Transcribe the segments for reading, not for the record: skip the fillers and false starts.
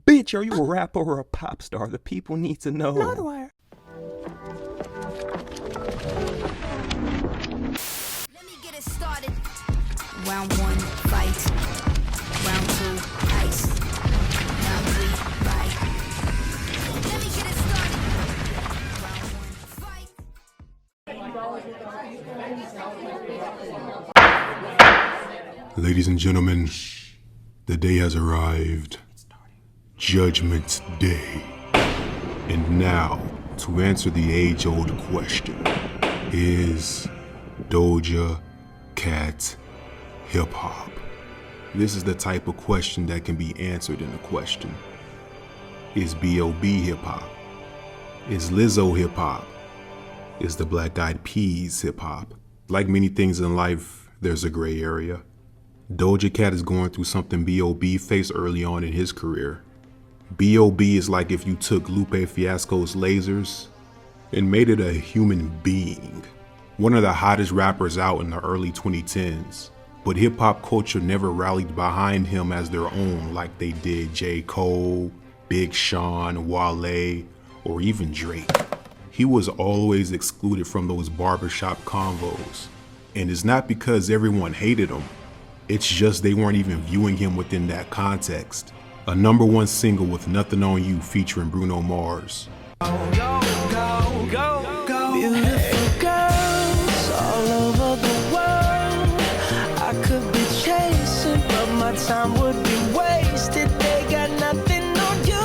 Bitch, are you a rapper or a pop star? The people need to know. Not wire. Let me get it started. Round 1, fight. Round 2, ice. Round 3, fight. Let me get it started. Round 1, fight. Ladies and gentlemen, the day has arrived. Judgment Day. And now, to answer the age-old question, is Doja Cat hip-hop? This is the type of question that can be answered in a question. Is B.O.B. hip-hop? Is Lizzo hip-hop? Is the Black Eyed Peas hip-hop? Like many things in life, there's a gray area. Doja Cat is going through something B.O.B. faced early on in his career. B.O.B. is like if you took Lupe Fiasco's lasers and made it a human being. One of the hottest rappers out in the early 2010s, but hip-hop culture never rallied behind him as their own like they did J. Cole, Big Sean, Wale, or even Drake. He was always excluded from those barbershop convos, and it's not because everyone hated him, it's just they weren't even viewing him within that context. A #1 single with Nothing on You featuring Bruno Mars. Go, go, go, go. Beautiful girls all over the world. I could be chasing, but my time would be wasted. They got nothing on you.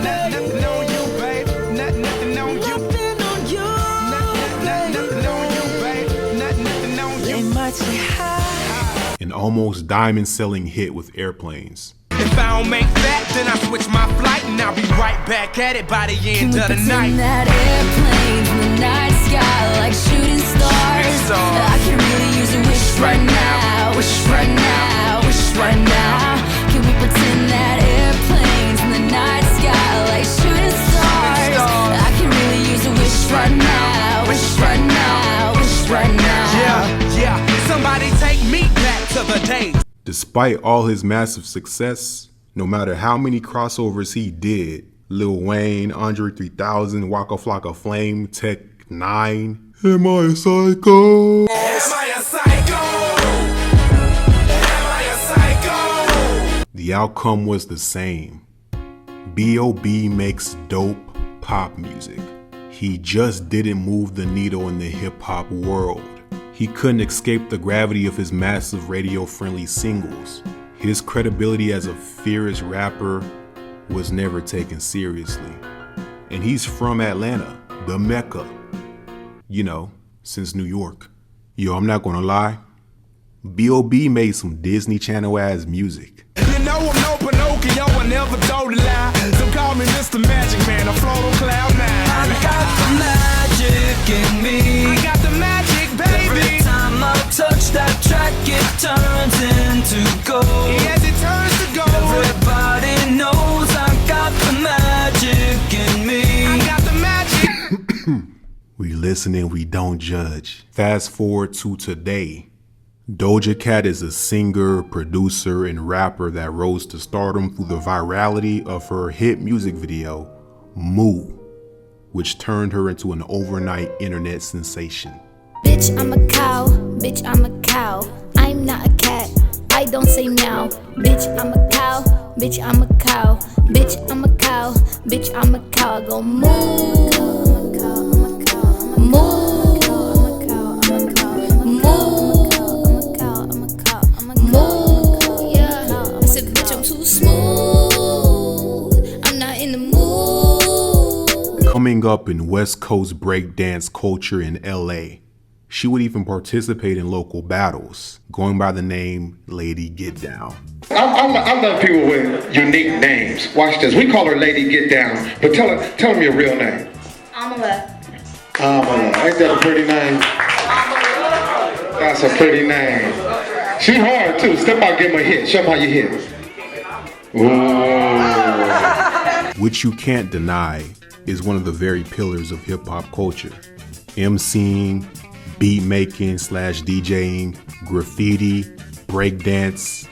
Nothing on you, babe. Nothing on you. Nothing on you. Nothing on you, babe. Nothing on you. They might say hi. An almost diamond-selling hit with Airplanes. If I don't make that, then I switch my flight and I'll be right back at it by the end of the night. That airplane in the night sky like shooting stars. I can really use a wish right now. Wish right now. Wish right now. Can we pretend that airplanes in the night sky like shooting stars? I can really use a wish right now. Wish right now. Wish right now. Yeah, somebody take me back to the day. Despite all his massive success, no matter how many crossovers he did, Lil Wayne, Andre 3000, Waka Flocka Flame, Tech 9, Am I a Psycho? Am I a psycho? Am I a psycho? The outcome was the same. B.O.B. makes dope pop music. He just didn't move the needle in the hip-hop world. He couldn't escape the gravity of his massive radio-friendly singles. His credibility as a fierce rapper was never taken seriously. And he's from Atlanta, the Mecca. You know, since New York. Yo, I'm not gonna lie. B.O.B. made some Disney Channel ass music. You know I'm no Pinocchio, I never told a lie. So call me Mr. Magic Man, I float on cloud 9. I got the magic in me. I got the magic, baby. Every time I touch that track, it turns into gold. Yes, it turns to gold. Everybody knows I got the magic in me. I got the magic. We listen and we don't judge. Fast forward to today. Doja Cat is a singer, producer, and rapper that rose to stardom through the virality of her hit music video, Moo, which turned her into an overnight internet sensation. Bitch, I'm a cow. Bitch, I'm a cow. I'm not a cat. I don't say meow. Bitch, I'm a cow. Bitch, I'm a cow. Bitch, I'm a cow. Bitch, I'm a cow. I go moo. Moo. Coming up in West Coast breakdance culture in LA, she would even participate in local battles, going by the name Lady Get Down. I love people with unique names. Watch this. We call her Lady Get Down, but tell them your real name. Amala. Ain't that a pretty name? That's a pretty name. She hard too. Step out, give him a hit. Show him how you hit. Ooh. Which you can't deny is one of the very pillars of hip-hop culture. MCing, beat making / DJing, graffiti, breakdance,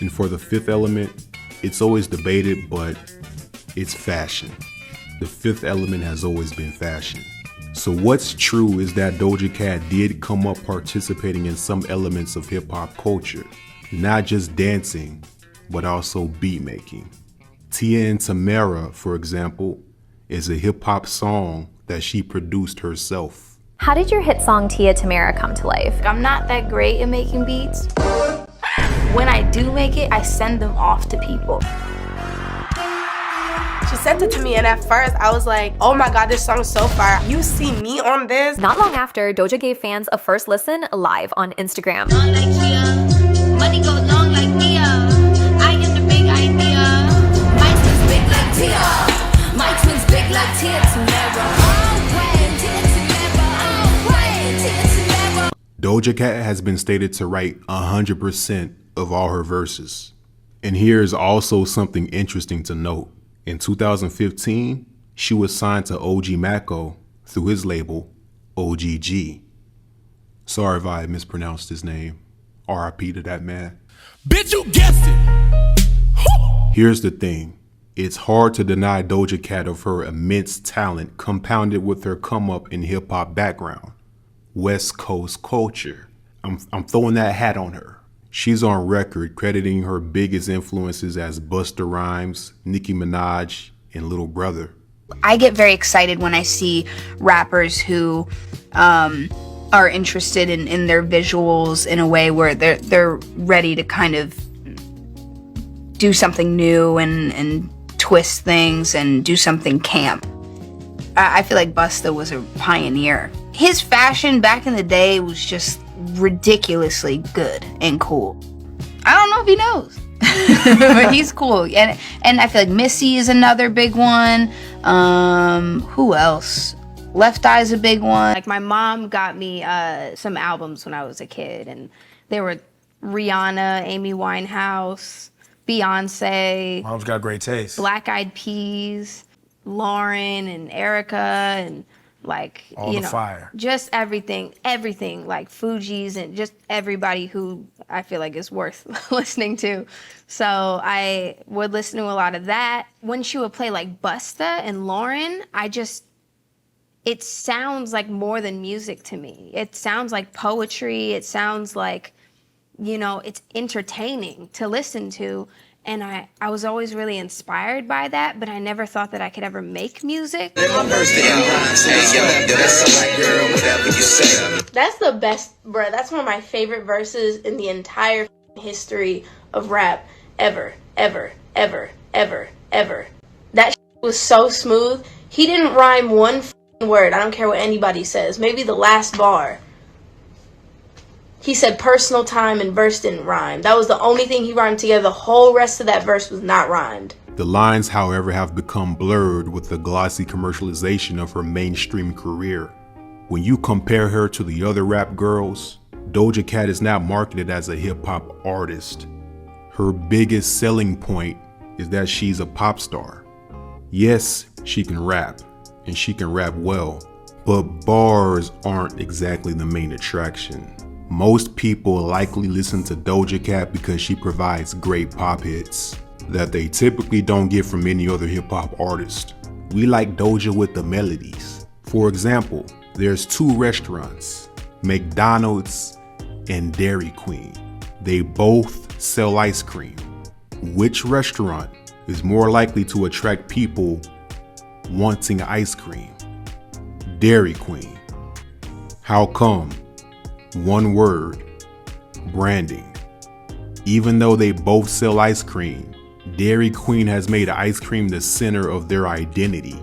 and for the fifth element, It's always debated, but it's fashion. The fifth element has always been fashion. So what's true is that Doja Cat did come up participating in some elements of hip-hop culture, not just dancing, but also beat making. Tia and Tamara, for example, is a hip-hop song that she produced herself. How did your hit song Tia Tamara come to life? I'm not that great at making beats. When I do make it, I send them off to people. She sent it to me, and at first I was like, oh my god, this song's so fire. You see me on this? Not long after, Doja gave fans a first listen live on Instagram. Long like Tia, money go long like Tia. I am the big idea. My twins big like Tia. My twins big like Tia Tamara. Doja Cat has been stated to write 100% of all her verses. And here is also something interesting to note. In 2015, she was signed to OG Mako through his label, OGG. Sorry if I mispronounced his name. RIP to that man. Bitch, you guessed it. Here's the thing. It's hard to deny Doja Cat of her immense talent compounded with her come up in hip hop background. West Coast culture. I'm throwing that hat on her. She's on record crediting her biggest influences as Busta Rhymes, Nicki Minaj, and Little Brother. I get very excited when I see rappers who are interested in their visuals in a way where they're ready to kind of do something new and twist things and do something camp. I feel like Busta was a pioneer. His fashion back in the day was just ridiculously good and cool. I don't know if he knows, but he's cool. And I feel like Missy is another big one. Who else? Left Eye's a big one. Like my mom got me some albums when I was a kid, and they were Rihanna, Amy Winehouse, Beyonce. Mom's got great taste. Black Eyed Peas, Lauren and Erica, and like, all you the know, fire. Just everything, like Fugees and just everybody who I feel like is worth listening to. So I would listen to a lot of that. When she would play like Busta and Lauren, it sounds like more than music to me. It sounds like poetry. It sounds like, you know, it's entertaining to listen to. And I was always really inspired by that, but I never thought that I could ever make music. That's the best, bruh. That's one of my favorite verses in the entire history of rap ever, ever, ever, ever, ever. That was so smooth. He didn't rhyme one word. I don't care what anybody says. Maybe the last bar. He said personal time and verse didn't rhyme. That was the only thing he rhymed together. The whole rest of that verse was not rhymed. The lines, however, have become blurred with the glossy commercialization of her mainstream career. When you compare her to the other rap girls, Doja Cat is not marketed as a hip-hop artist. Her biggest selling point is that she's a pop star. Yes, she can rap, and she can rap well, but bars aren't exactly the main attraction. Most people likely listen to Doja Cat because she provides great pop hits that they typically don't get from any other hip-hop artist. We like Doja with the melodies. For example, there's two restaurants, McDonald's and Dairy Queen. They both sell ice cream. Which restaurant is more likely to attract people wanting ice cream? Dairy Queen. How come? One word, branding. Even though they both sell ice cream, Dairy Queen has made ice cream the center of their identity,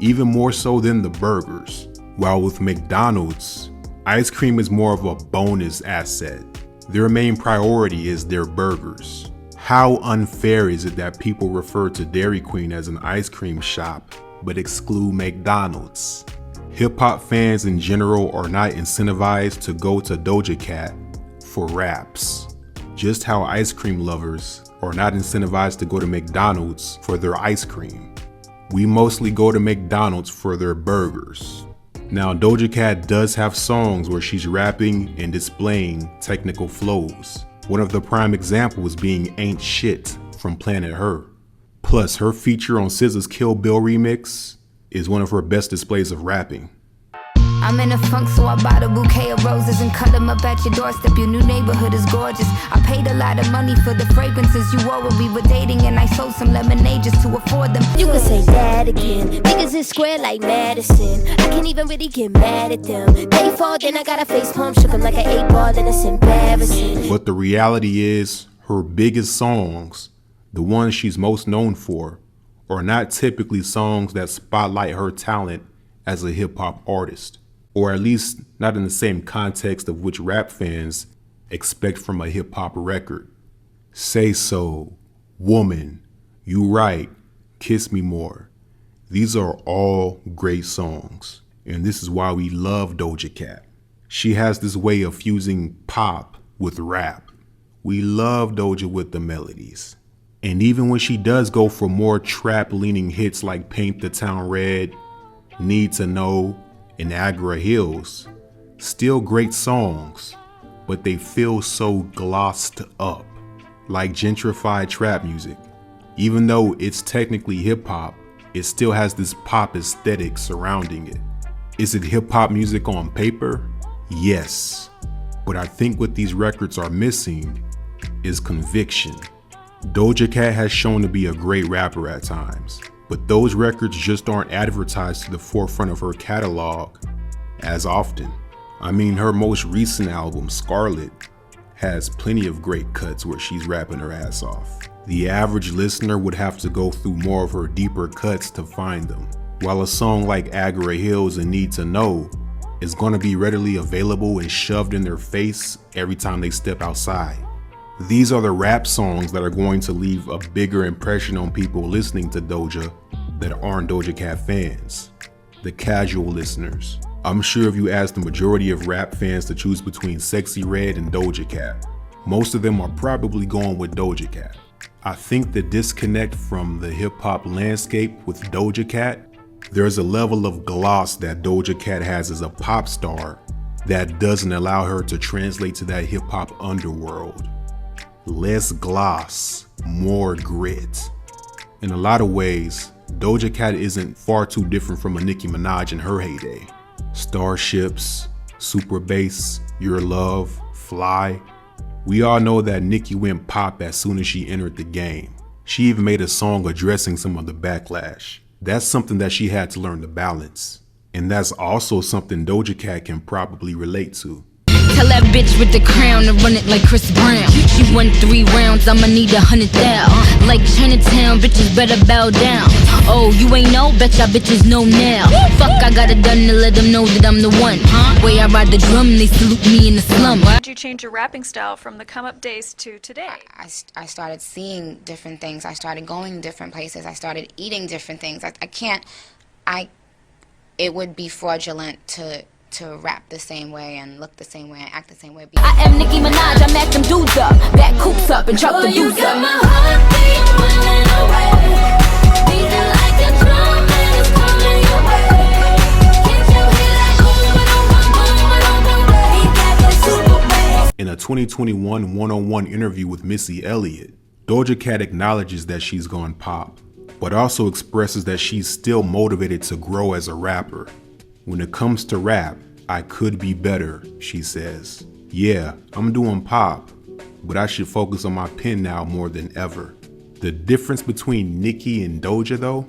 even more so than the burgers. While with McDonald's, ice cream is more of a bonus asset. Their main priority is their burgers. How unfair is it that people refer to Dairy Queen as an ice cream shop, but exclude McDonald's? Hip-hop fans in general are not incentivized to go to Doja Cat for raps, just how ice cream lovers are not incentivized to go to McDonald's for their ice cream. We mostly go to McDonald's for their burgers. Now, Doja Cat does have songs where she's rapping and displaying technical flows. One of the prime examples being Ain't Shit, from Planet Her. Plus, her feature on SZA's Kill Bill remix is one of her best displays of rapping. I'm in a funk, so I bought a bouquet of roses and cut them up at your doorstep. Your new neighborhood is gorgeous. I paid a lot of money for the fragrances you wore when we were dating, and I sold some lemonade just to afford them. You can say that again. Niggas is square like Madison. I can't even really get mad at them. They fall, then I got a face palm, shook 'em like an 8-ball, then it's embarrassing. But the reality is, her biggest songs, the ones she's most known for, are not typically songs that spotlight her talent as a hip-hop artist. Or at least not in the same context of which rap fans expect from a hip-hop record. Say So, Woman, You Right, Kiss Me More. These are all great songs, and this is why we love Doja Cat. She has this way of fusing pop with rap. We love Doja with the melodies. And even when she does go for more trap-leaning hits like Paint the Town Red, Need to Know, and Niagara Hills, still great songs, but they feel so glossed up, like gentrified trap music. Even though it's technically hip-hop, it still has this pop aesthetic surrounding it. Is it hip-hop music on paper? Yes, but I think what these records are missing is conviction. Doja Cat has shown to be a great rapper at times, but those records just aren't advertised to the forefront of her catalog as often. I mean, her most recent album, Scarlet, has plenty of great cuts where she's rapping her ass off. The average listener would have to go through more of her deeper cuts to find them, while a song like Niagara Hills and Need to Know is going to be readily available and shoved in their face every time they step outside. These are the rap songs that are going to leave a bigger impression on people listening to Doja that aren't Doja Cat fans, the casual listeners. I'm sure if you ask the majority of rap fans to choose between Sexy Red and Doja Cat, most of them are probably going with Doja Cat. I think the disconnect from the hip-hop landscape with Doja Cat, there's a level of gloss that Doja Cat has as a pop star that doesn't allow her to translate to that hip-hop underworld. Less gloss, more grit. In a lot of ways, Doja Cat isn't far too different from a Nicki Minaj in her heyday. Starships, Super Bass, Your Love, Fly. We all know that Nicki went pop as soon as she entered the game. She even made a song addressing some of the backlash. That's something that she had to learn to balance. And that's also something Doja Cat can probably relate to. Tell that bitch with the crown to run it like Chris Brown. She won 3 rounds, I'ma need 100,000. Like Chinatown, bitches better bow down. Oh, you ain't know? Bet y'all bitches know now. Fuck, I got it done to let them know that I'm the one. Way I ride the drum, they salute me in the slum. Why did you change your rapping style from the come-up days to today? I started seeing different things. I started going different places. I started eating different things. It would be fraudulent to rap the same way and look the same way and act the same way. I am Nicki Minaj, I mac them dudes up, back coops up and chop the dudes up. My heart running away, beating like a drum and it's coming your way. Can't you hear that? Super bass. In a 2021 one-on-one interview with Missy Elliott, Doja Cat acknowledges that she's gone pop, but also expresses that she's still motivated to grow as a rapper. When it comes to rap, I could be better, she says. Yeah, I'm doing pop, but I should focus on my pen now more than ever. The difference between Nicki and Doja though?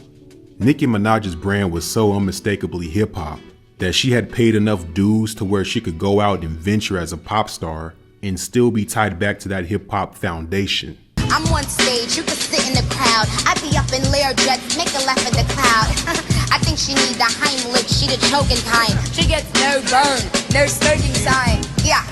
Nicki Minaj's brand was so unmistakably hip-hop that she had paid enough dues to where she could go out and venture as a pop star and still be tied back to that hip-hop foundation. I'm on stage, you can sit in the crowd. I be up in Learjet, make a laugh at the crowd. I think she need the Heimlich, she the choking kind. She gets no burn, no smoking sign. Yeah,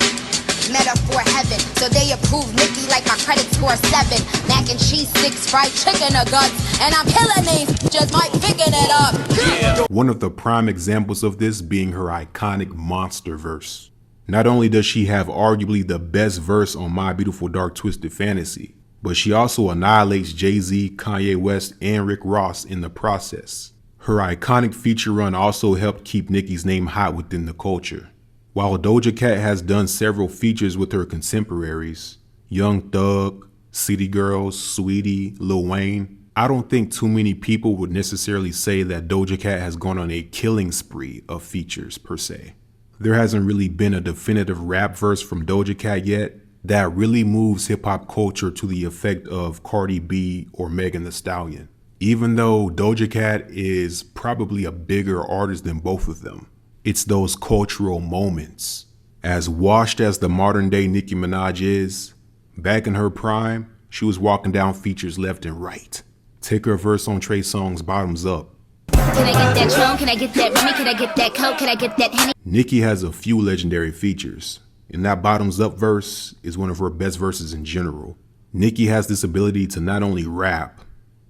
metaphor heaven. So they approve Nicki like my credit score 7. Mac and cheese, 6 fried chicken or guts. And I'm killing these, just might picking it up. Yeah. One of the prime examples of this being her iconic Monster verse. Not only does she have arguably the best verse on My Beautiful Dark Twisted Fantasy, but she also annihilates Jay-Z, Kanye West, and Rick Ross in the process. Her iconic feature run also helped keep Nicki's name hot within the culture. While Doja Cat has done several features with her contemporaries, Young Thug, City Girls, Sweetie, Lil Wayne. I don't think too many people would necessarily say that Doja Cat has gone on a killing spree of features per se. There hasn't really been a definitive rap verse from Doja Cat yet that really moves hip hop culture to the effect of Cardi B or Megan Thee Stallion. Even though Doja Cat is probably a bigger artist than both of them, it's those cultural moments. As washed as the modern day Nicki Minaj is, back in her prime, she was walking down features left and right. Take her verse on Trey Songz Bottoms Up. Can I get that Tron? Can I get that Remy? Can I get that Coke? Can I get that Henny? Nicki has a few legendary features, and that Bottoms Up verse is one of her best verses in general. Nicki has this ability to not only rap,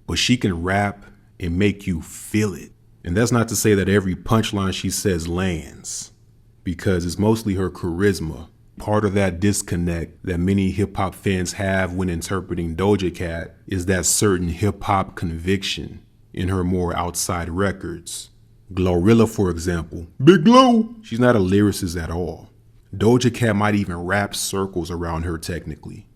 but she can rap and make you feel it. And that's not to say that every punchline she says lands, because it's mostly her charisma. Part of that disconnect that many hip-hop fans have when interpreting Doja Cat is that certain hip-hop conviction in her more outside records. Glorilla, for example. Big Glow! She's not a lyricist at all. Doja Cat might even wrap circles around her technically.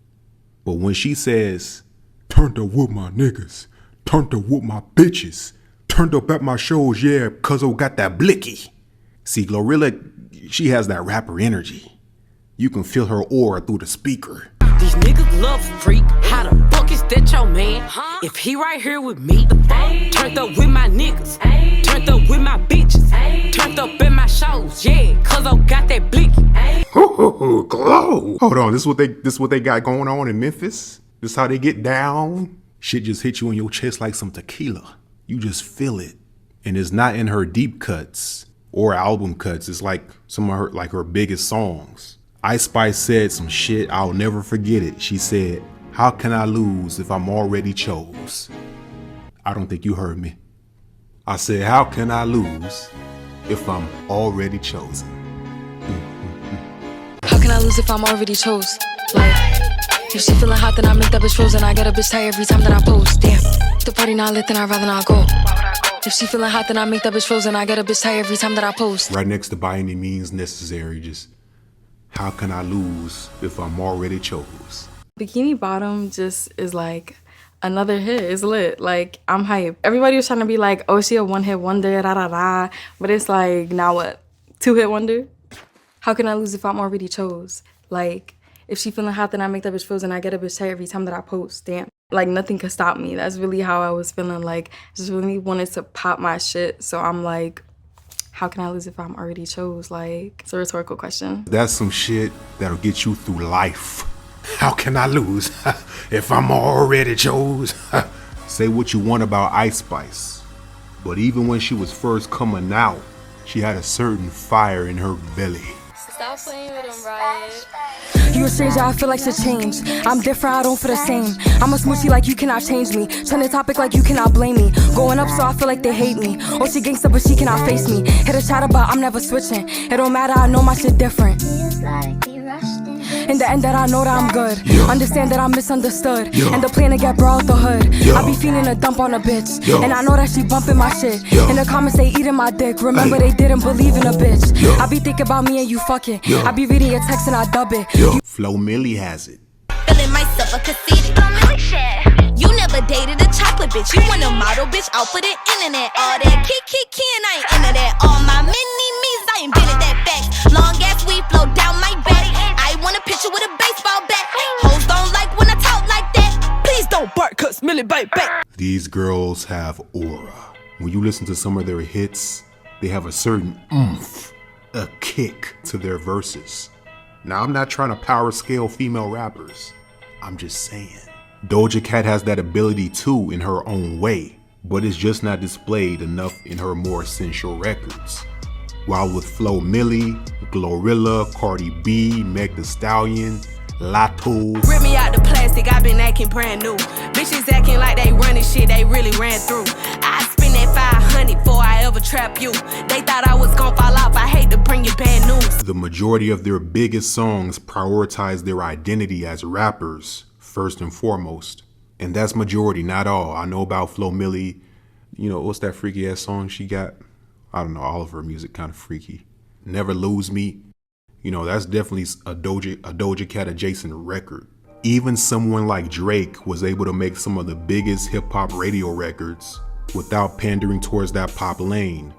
But when she says, turned up with my niggas, turned up with my bitches, turned up at my shows, yeah, cuz I got that blicky. See, Glorilla, she has that rapper energy. You can feel her aura through the speaker. These niggas love freak. How the fuck is that your man? If he right here with me, turned up with my niggas, turned up with my bitches, turned up in my shows, yeah, cuz I got that blicky. Glow. Hold on, this is what they got going on in Memphis? This how they get down? Shit just hit you in your chest like some tequila. You just feel it. And it's not in her deep cuts or album cuts. It's like some of her biggest songs. Ice Spice said some shit, I'll never forget it. She said, how can I lose if I'm already chose? I don't think you heard me. I said, how can I lose if I'm already chosen? How can I lose if I'm already chose? Like, if she feeling hot, then I make that bitch frozen. I get a bitch tired every time that I post. Damn, the party not lit, then I'd rather not go. If she feeling hot, then I make that bitch frozen. I get a bitch tired every time that I post. Right next to by any means necessary, just how can I lose if I'm already chose? Bikini Bottom just is like another hit. It's lit. Like, I'm hype. Everybody was trying to be like, oh, she a one-hit wonder, da-da-da. But it's like, now what? Two-hit wonder? How can I lose if I'm already chose? Like, if she feeling hot, then I make that bitch frozen. I get a bitch tired every time that I post. Damn. Like, nothing could stop me. That's really how I was feeling. Like, just really wanted to pop my shit. So I'm like, how can I lose if I'm already chose? Like, it's a rhetorical question. That's some shit that'll get you through life. How can I lose if I'm already chose? Say what you want about Ice Spice, but even when she was first coming out, she had a certain fire in her belly. Stop playing with him, Riot. You a stranger, I feel like to change. I'm different, I don't feel the same. I'm a smoochie like you cannot change me. Turn the topic like you cannot blame me. Going up so I feel like they hate me. Oh, she gangsta but she cannot face me. Hit a chatter but I'm never switching. It don't matter, I know my shit different. In the end that I know that I'm good. Understand that I'm misunderstood. And the plan to get bro out the hood. I be feeling a dump on a bitch. And I know that she bumping my shit. In the comments they eating my dick. Remember they didn't believe in a bitch. I be thinking about me and you fucking. I be reading your text and I dub it. Flo Milli has it. Feeling myself a conceited. You never dated a chocolate bitch. You want a model bitch out for the internet. All that kiki and I ain't into that. All my mini-me's, I invented that fact. Long ass weed flow down my back. I want a picture with a baseball bat. Hoes don't like when I talk like that. Please don't bark, cause Millie bite back. These girls have aura. When you listen to some of their hits, they have a certain oomph, a kick to their verses. Now, I'm not trying to power scale female rappers. I'm just saying. Doja Cat has that ability too in her own way, but it's just not displayed enough in her more essential records. While with Flo Milli, Glorilla, Cardi B, Meg Thee Stallion, Lato. Rip me out the plastic, I been acting brand new. Bitches acting like they running shit they really ran through. I spend that 500 before I ever trap you. They thought I was gon' fall off, I hate to bring you bad news. The majority of their biggest songs prioritize their identity as rappers first and foremost. And that's majority, not all. I know about Flo Milli. You know, what's that freaky ass song she got? I don't know, all of her music kind of freaky. Never Lose Me. You know, that's definitely a Doja Cat adjacent record. Even someone like Drake was able to make some of the biggest hip-hop radio records without pandering towards that pop lane.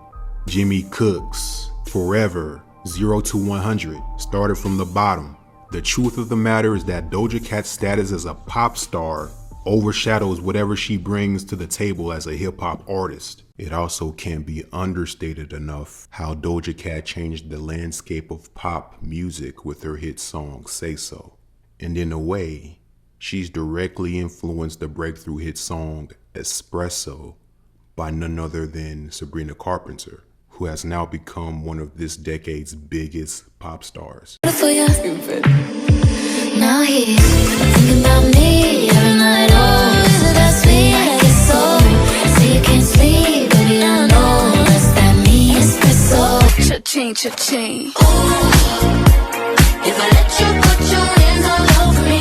Jimmy Cooks, Forever, 0 to 100 started from the bottom. The truth of the matter is that Doja Cat's status as a pop star overshadows whatever she brings to the table as a hip-hop artist. It also can't be understated enough how Doja Cat changed the landscape of pop music with her hit song Say So. And in a way, she's directly influenced the breakthrough hit song Espresso by none other than Sabrina Carpenter, who has now become one of this decade's biggest pop stars. Now he's thinking about me every night. Oh, is it that sweet? I guess so. Say you can't sleep, baby, I know that's that me espresso. Cha-ching, cha-ching. Ooh, if I let you put your hands all over me.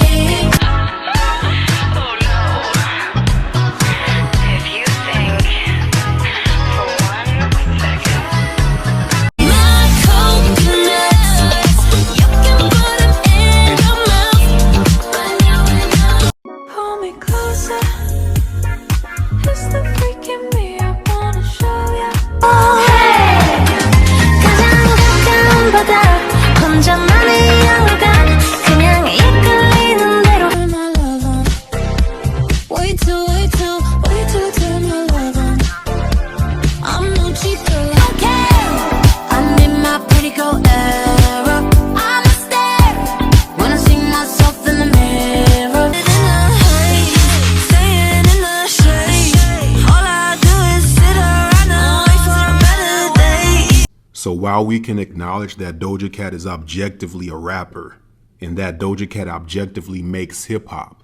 So while we can acknowledge that Doja Cat is objectively a rapper, and that Doja Cat objectively makes hip hop,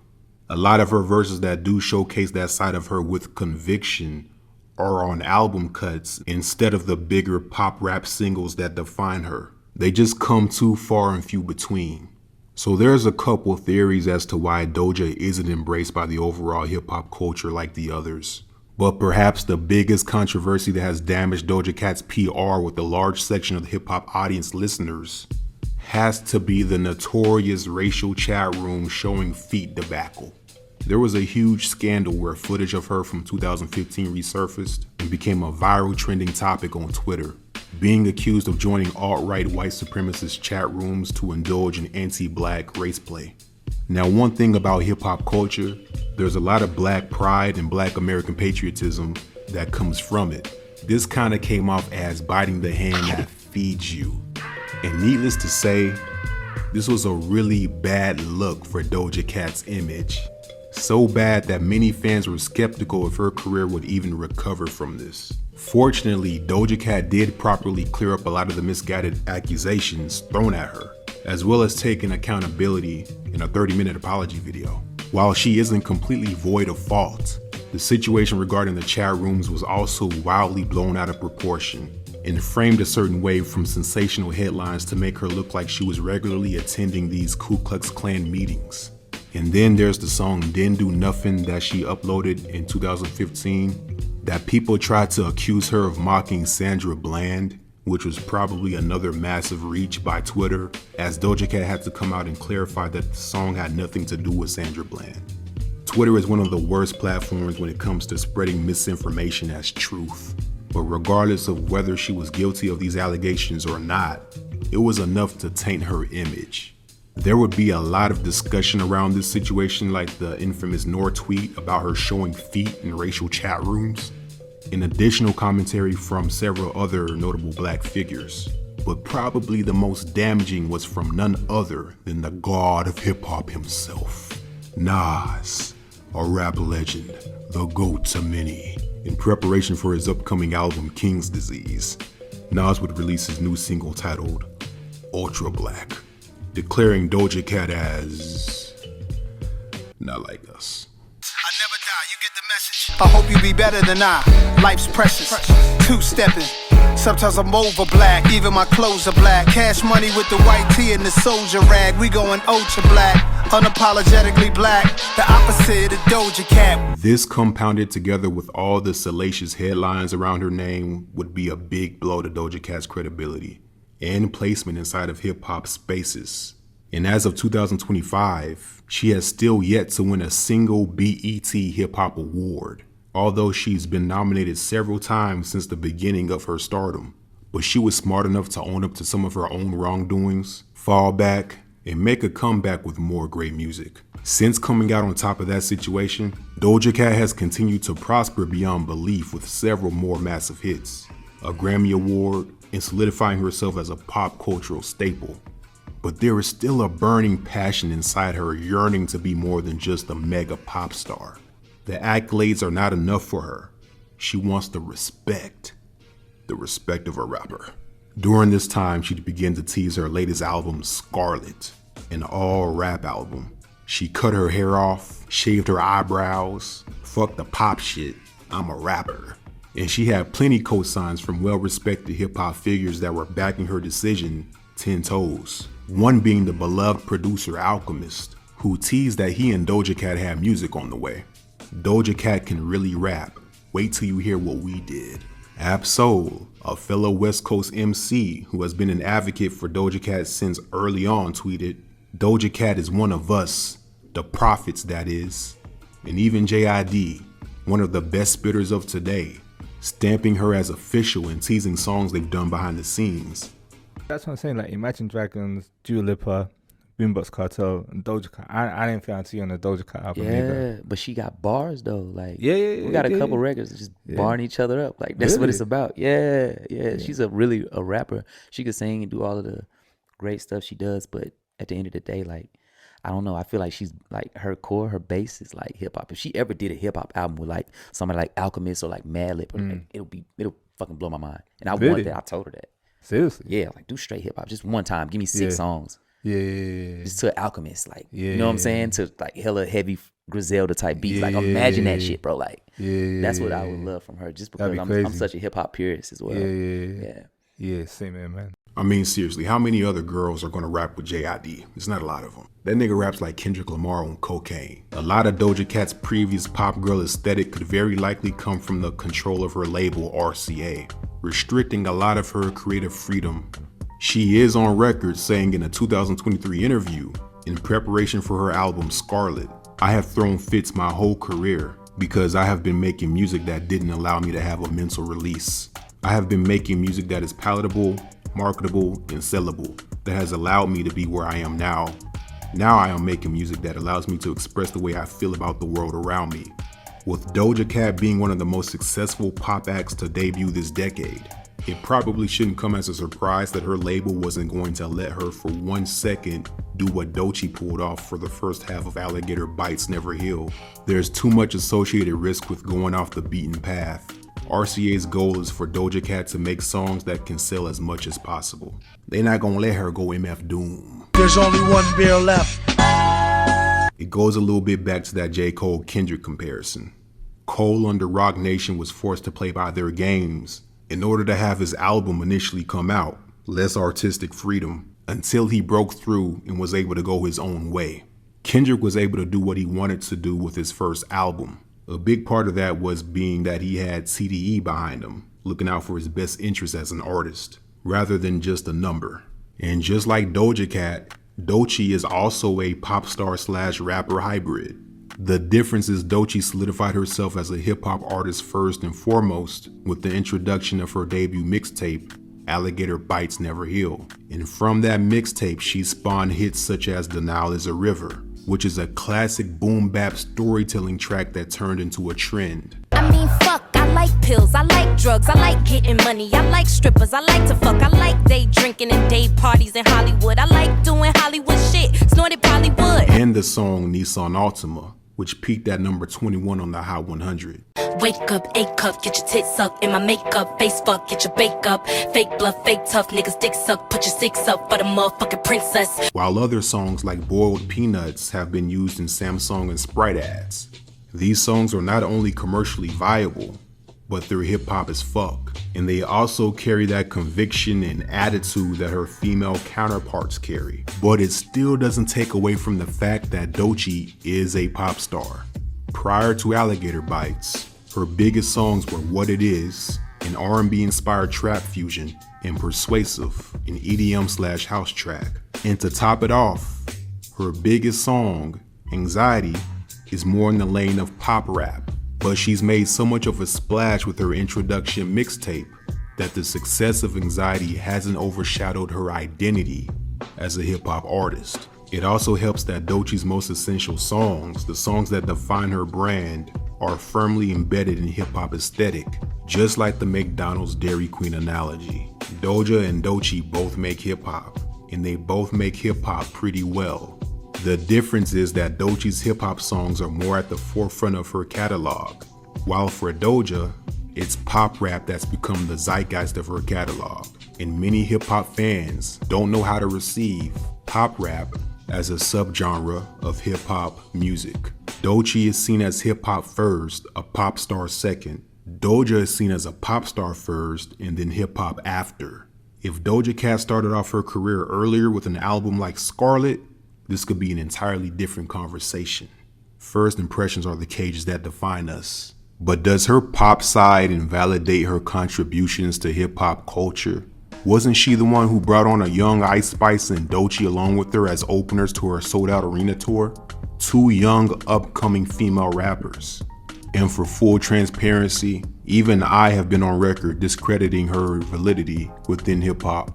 a lot of her verses that do showcase that side of her with conviction are on album cuts instead of the bigger pop rap singles that define her. They just come too far and few between. So there's a couple theories as to why Doja isn't embraced by the overall hip hop culture like the others. But perhaps the biggest controversy that has damaged Doja Cat's PR with a large section of the hip-hop audience listeners has to be the notorious racial chat room showing feet debacle. There was a huge scandal where footage of her from 2015 resurfaced and became a viral trending topic on Twitter, being accused of joining alt-right white supremacist chat rooms to indulge in anti-black race play. Now, one thing about hip-hop culture, there's a lot of black pride and black American patriotism that comes from it. This kind of came off as biting the hand that feeds you. And needless to say, this was a really bad look for Doja Cat's image. So bad that many fans were skeptical if her career would even recover from this. Fortunately, Doja Cat did properly clear up a lot of the misguided accusations thrown at her, as well as taking accountability in a 30-minute apology video. While she isn't completely void of fault, the situation regarding the chat rooms was also wildly blown out of proportion and framed a certain way from sensational headlines to make her look like she was regularly attending these Ku Klux Klan meetings. And then there's the song Didn't Do Nothing that she uploaded in 2015 that people tried to accuse her of mocking Sandra Bland, which was probably another massive reach by Twitter, as Doja Cat had to come out and clarify that the song had nothing to do with Sandra Bland. Twitter is one of the worst platforms when it comes to spreading misinformation as truth. But regardless of whether she was guilty of these allegations or not, it was enough to taint her image. There would be a lot of discussion around this situation, like the infamous Nor tweet about her showing feet in racial chat rooms, and additional commentary from several other notable black figures. But probably the most damaging was from none other than the god of hip-hop himself, Nas, a rap legend, the GOAT to many. In preparation for his upcoming album King's Disease, Nas would release his new single titled Ultra Black, declaring Doja Cat as not like us. I hope you be better than I. Life's precious. Two-stepping. Sometimes I'm over black. Even my clothes are black. Cash money with the white tee and the soldier rag. We going ultra black. Unapologetically black. The opposite of Doja Cat. This compounded together with all the salacious headlines around her name would be a big blow to Doja Cat's credibility and placement inside of hip-hop spaces. And as of 2025, she has still yet to win a single BET Hip Hop Award, although she's been nominated several times since the beginning of her stardom. But she was smart enough to own up to some of her own wrongdoings, fall back, and make a comeback with more great music. Since coming out on top of that situation, Doja Cat has continued to prosper beyond belief with several more massive hits, a Grammy Award, and solidifying herself as a pop cultural staple. But there is still a burning passion inside her yearning to be more than just a mega pop star. The accolades are not enough for her. She wants the respect of a rapper. During this time, she began to tease her latest album, Scarlet, an all-rap album. She cut her hair off, shaved her eyebrows, fuck the pop shit, I'm a rapper. And she had plenty cosigns from well-respected hip-hop figures that were backing her decision 10 toes. One being the beloved producer Alchemist, who teased that he and Doja Cat had music on the way. Doja Cat can really rap. Wait till you hear what we did. Ab-Soul, a fellow West Coast MC who has been an advocate for Doja Cat since early on, tweeted, "Doja Cat is one of us, the prophets that is." And even JID, one of the best spitters of today, stamping her as official and teasing songs they've done behind the scenes. That's what I'm saying, like Imagine Dragons, Dua Lipa, Boombox Cartel, and Doja Cat. I didn't feel I'd on the Doja Cat album either. But she got bars though. Like we got a couple records just barring each other up. Like that's what it's about. Yeah. She's a rapper. She could sing and do all of the great stuff she does, but at the end of the day, like I don't know. I feel like she's like her core, her base is like hip hop. If she ever did a hip hop album with like somebody like Alchemist or like Madlib, like, it'll fucking blow my mind. And I want that. I told her that. Seriously? Yeah, like do straight hip hop just one time. Give me 6 songs. Yeah. Just to Alchemist, like you know what I'm saying? To like hella heavy Griselda type beats. Like imagine that shit, bro. Like that's what I would love from her. Just because I'm such a hip hop purist as well. Yeah, same here, man. I mean, seriously, how many other girls are gonna rap with JID? There's not a lot of them. That nigga raps like Kendrick Lamar on cocaine. A lot of Doja Cat's previous pop girl aesthetic could very likely come from the control of her label RCA, restricting a lot of her creative freedom. She is on record saying in a 2023 interview, in preparation for her album Scarlet, "I have thrown fits my whole career because I have been making music that didn't allow me to have a mental release. I have been making music that is palatable, marketable, and sellable, that has allowed me to be where I am now. Now I am making music that allows me to express the way I feel about the world around me." With Doja Cat being one of the most successful pop acts to debut this decade, it probably shouldn't come as a surprise that her label wasn't going to let her for 1 second do what Doechii pulled off for the first half of Alligator Bites Never Heal. There's too much associated risk with going off the beaten path. RCA's goal is for Doja Cat to make songs that can sell as much as possible. They're not gonna let her go MF Doom. There's only one beer left. It goes a little bit back to that J. Cole Kendrick comparison. Cole under Roc Nation was forced to play by their games in order to have his album initially come out, less artistic freedom, until he broke through and was able to go his own way. Kendrick was able to do what he wanted to do with his first album. A big part of that was being that he had CDE behind him, looking out for his best interest as an artist, rather than just a number. And just like Doja Cat, Doechii is also a pop star / rapper hybrid. The difference is Doechii solidified herself as a hip hop artist first and foremost with the introduction of her debut mixtape, Alligator Bites Never Heal. And from that mixtape, she spawned hits such as The Nile is a River, which is a classic boom bap storytelling track that turned into a trend. I mean, fuck, I like pills, I like drugs, I like getting money, I like strippers, I like to fuck, I like day drinking and day parties in Hollywood, I like doing Hollywood shit, snorted Bollywood. And the song Nissan Altima, which peaked at number 21 on the Hot 100. Wake up, A cup, get your tits sucked in my makeup. Face fuck, get your bake up. Fake bluff, fake tough, niggas dick suck. Put your 6 up for the motherfucking princess. While other songs like Boiled Peanuts have been used in Samsung and Sprite ads. These songs are not only commercially viable, but they're hip hop as fuck. And they also carry that conviction and attitude that her female counterparts carry. But it still doesn't take away from the fact that Doechii is a pop star. Prior to Alligator Bites, her biggest songs were What It Is, an R&B inspired trap fusion, and Persuasive, an EDM / house track. And to top it off, her biggest song, Anxiety, is more in the lane of pop rap, but she's made so much of a splash with her introduction mixtape that the success of Anxiety hasn't overshadowed her identity as a hip-hop artist. It also helps that Doechie's most essential songs, the songs that define her brand, are firmly embedded in hip-hop aesthetic, just like the McDonald's Dairy Queen analogy. Doja and Doechie both make hip-hop, and they both make hip-hop pretty well. The difference is that Doechie's hip-hop songs are more at the forefront of her catalog, while for Doja, it's pop rap that's become the zeitgeist of her catalog. And many hip-hop fans don't know how to receive pop rap as a subgenre of hip-hop music. Doechie is seen as hip-hop first, a pop star second. Doja is seen as a pop star first, and then hip-hop after. If Doja Cat started off her career earlier with an album like Scarlet, this could be an entirely different conversation. First impressions are the cages that define us. But does her pop side invalidate her contributions to hip-hop culture? Wasn't she the one who brought on a young Ice Spice and Doechie along with her as openers to her sold-out arena tour? Two young, upcoming female rappers. And for full transparency, even I have been on record discrediting her validity within hip-hop.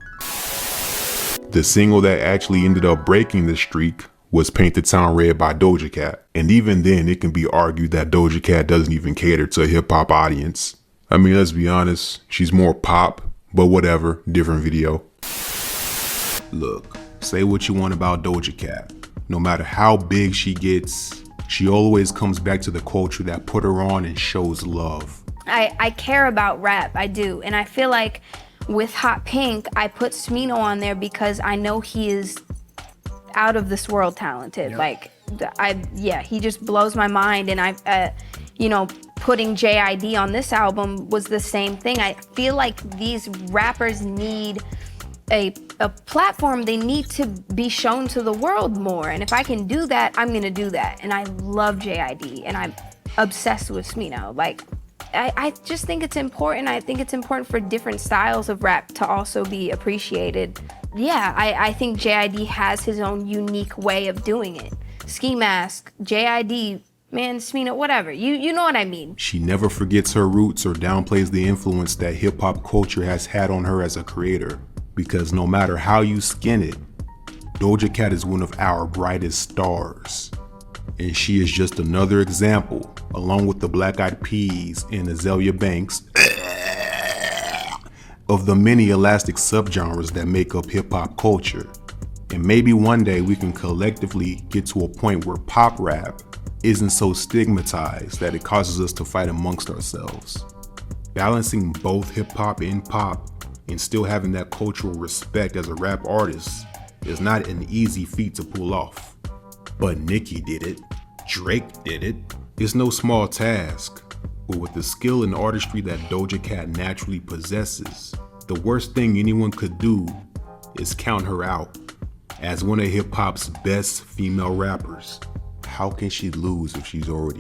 The single that actually ended up breaking the streak was Paint the Town Red by Doja Cat. And even then, it can be argued that Doja Cat doesn't even cater to a hip-hop audience. I mean, let's be honest, she's more pop, but whatever, different video. Look, say what you want about Doja Cat. No matter how big she gets, she always comes back to the culture that put her on and shows love. I care about rap, I do. And I feel like with Hot Pink, I put Smino on there because I know he is out of this world talented. Yep. Like, he just blows my mind. And putting JID on this album was the same thing. I feel like these rappers need a platform. They need to be shown to the world more. And if I can do that, I'm gonna do that. And I love JID and I'm obsessed with Smino. Like, I just think it's important. I think it's important for different styles of rap to also be appreciated. Yeah, I think JID has his own unique way of doing it. Ski Mask, JID, man, Smino, whatever. You know what I mean. She never forgets her roots or downplays the influence that hip-hop culture has had on her as a creator. Because no matter how you skin it, Doja Cat is one of our brightest stars. And she is just another example, along with the Black Eyed Peas and Azalea Banks, of the many elastic subgenres that make up hip-hop culture. And maybe one day we can collectively get to a point where pop rap isn't so stigmatized that it causes us to fight amongst ourselves. Balancing both hip-hop and pop and still having that cultural respect as a rap artist is not an easy feat to pull off. But Nicki did it, Drake did it. It's no small task, but with the skill and artistry that Doja Cat naturally possesses, the worst thing anyone could do is count her out. As one of hip-hop's best female rappers, how can she lose if she's already